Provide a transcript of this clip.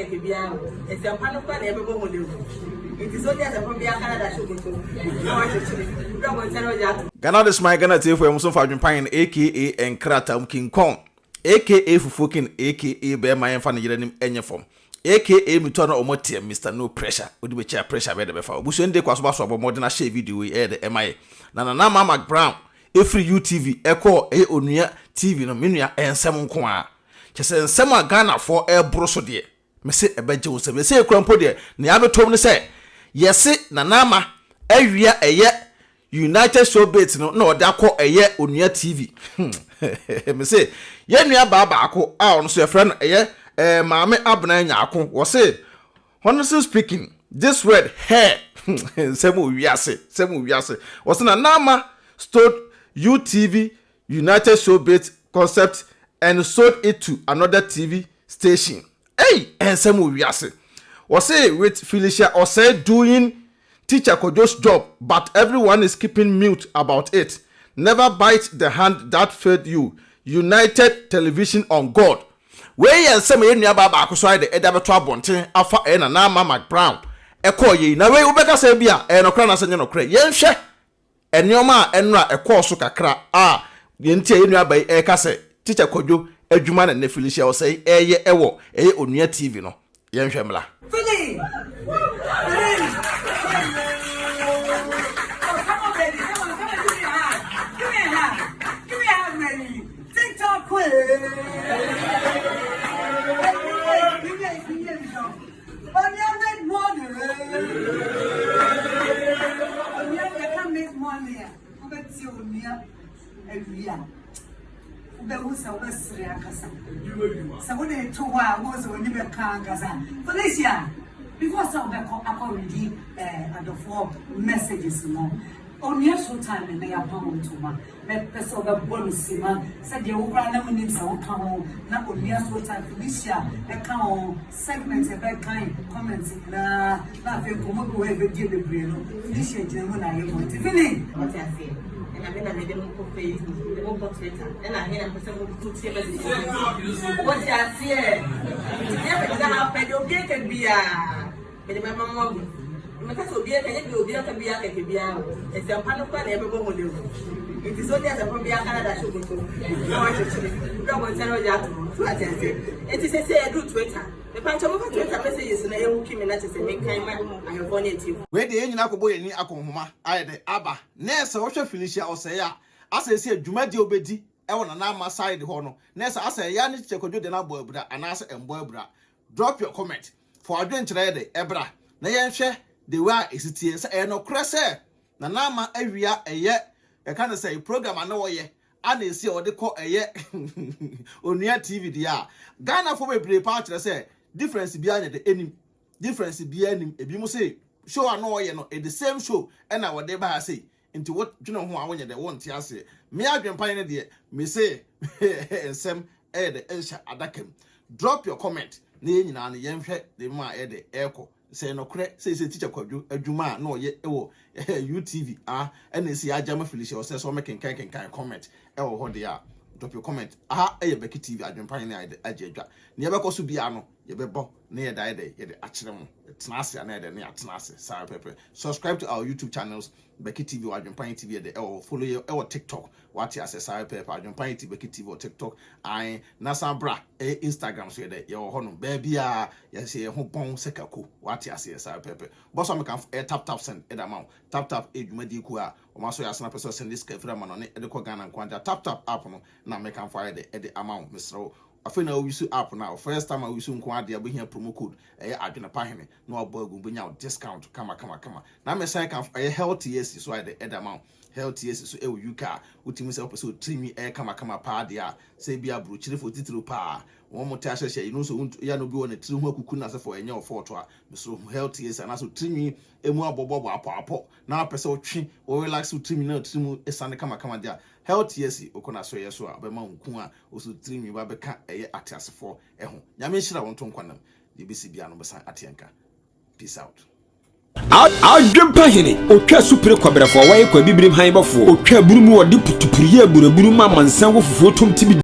It's a part of what everyone will do. It is only as a from Canada should go. Ghana this my Ghana TV for Muso Fadwin Pine aka Enkratam King Kong aka Fufukin aka Bear my fan yerenim enye form aka Mitona Omotie Mr. No Pressure odi be chair pressure be the befa buso ndé kwaso so abo modern share video e the MI na ma Macbrown every UTV echo Onua TV no menua ensem nko a chese ensem a Ghana for broso de me se ebeje wo se me se krampo de na ya betom ne se yese na ma awia eye United Showbase no ode akọ eye Onua TV me se ye nua baba akọ a ono so efre no eye maame abna nya akọ wo se honestly speaking this word hair semu wiase wo se na ma stored UTV United Showbase concept and sold it to another TV station. Hey, and semu wiase wo se with Felicia Osei doing Teacher Kojo's job, but everyone is keeping mute about it. Never bite the hand that fed you. United Television on God. Where and some in your baba kusai the Edabeto Bonte, Alpha and Nama Macbrown. Eko ye, na way Ubeka Sabia, and Ocrana Senor Cray. Yenshe, and Yoma Enra, a course kakra. Yente in your bay Ekase, Teacher Kojo, Edjuman and Felicia Osei, ye ewo, Onua TV no. Yenshemla. Felicia, before some I read the 4 messages more. On your show time in the apartment to my person of bonus, said the Ukraine names on come home, not on your show time, Felicia, a come segments about kind comments, nothing come up with a deal of Felicia, German, I want to finish what I say. And I mean, I made them put face, they won't put Twitter, and I hear a person who took what I say. Never happened, you'll get a beer. But my mama. Because we are going to be a Kabia, it's a pan of fun everyone will do. It is only as a from Canada should go. It is a say I do Twitter. The punch of Twitter messages and I will keep me to make time. I have won it. Where the engine Akoboy ni Akonhoma, I the Abba, Nessa Osha Felicia Osei, as I say, Jumadi Obedi, I want an arm side honor. Nessa, I say, Yanni Chekojo de Nabobra, and answer and Bobra. Drop your comment for adventure, Ebra. Na share. The way is it here, and no cresse. Nanama area a ye, I can't say program I know ye, and they see what they call a ye Onua TV. Dia Ghana for a play part, say difference behind the enemy, difference behind him. If you must say, show I know ye no, the same show, and I would never say into what you know who I want you they want to say. Me, I've been pioneer dear, me say, Sam, the Elsha Adakem. Drop your comment, name and the young the ma the echo. Say no credit, say Teacher Kojo, Edjuman, no ye UTV, and see Ajama Felicia Osei so making kind comment. What they are. Drop your comment. BeckyTv AdwenepaheneTv. Never go to Biano, ye bebo, near die day, ye the Achram, Tenacity, and near Tenacity, Sarah Pepper. Subscribe to our YouTube channels, BeckyTv AdwenepaheneTv, follow your TikTok, what you say, Sarah Pepper, AdwenepaheneTv, BeckyTv or TikTok, I Nasa Bra, Instagram, so that your honor, baby, yes, a home bone sekaku, what you say, Sarah Pepper. Boss, I'm a tap send at amount, tap, age medicua, or my soy as an episode send this Keframan on it, the Kogan and Quanta, tap, up, now make them fire the amount, Mr. I feel now we use app now. First time I will soon quad there, we hear promo code. AdwenepaHene. No bug will bring out discount. Come. Now me say a healthy yes is why the amount. Healthy yes is so you car. Uti myself so trimmy air come pa dia. Say be a brooch for titru pa. One more tash you know so ya no be on a true kukuna for a new photo. So healthy yes and also trimmy a more bobo apo. Now person tree or relax to trimmy no trimu a sun come there. Health yes, Okona so yes, but Mounkua also dream you Babeka a actors for a home. Yamisha won't talk on them. The BCB and Bessan Atienka. Peace out. AdwenepaHene, Oka Super Cobra for why you could be brim high before, Oka Brumu or Diputupria, Buruma, Mansango for Tom TV.